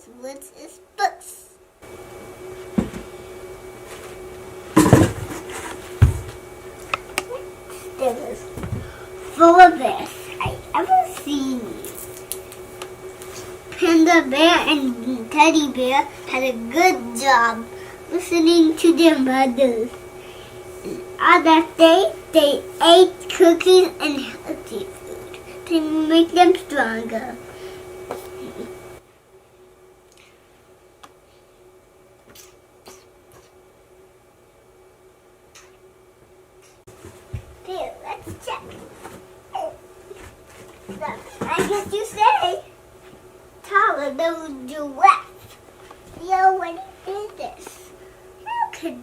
is Vincent's books. There was full of best I ever seen. Panda Bear and Teddy Bear had a good job listening to their mothers. On that day, they ate cookies and healthy food to make them stronger. Here, let's check. I guess you say taller than giraffe. You already did this. How could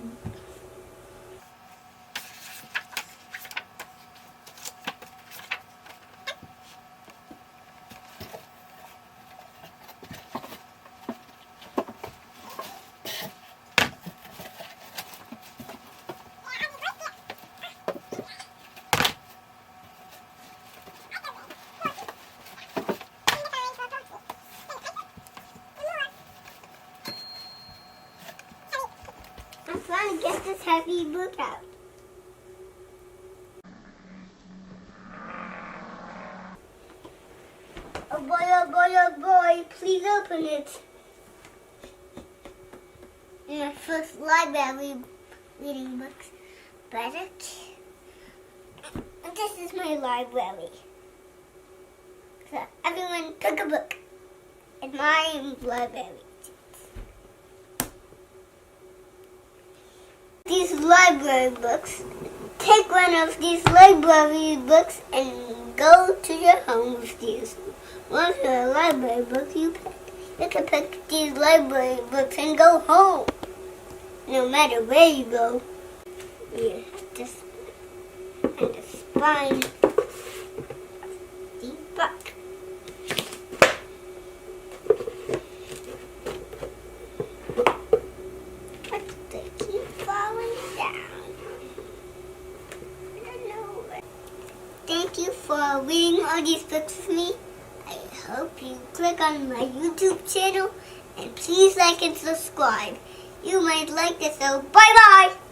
I'm trying to get this heavy book out. Oh boy, please open it. My first library reading books. Better. This is my library. So everyone pick a book in my library. These library books. Take one of these library books and go to your home with these. Once you're a library book, you can pick these library books and go home. No matter where you go. Yeah, just and the spine of the book. Thank you for reading all these books with me. I hope you click on my YouTube channel and please like and subscribe. You might like this, so bye-bye!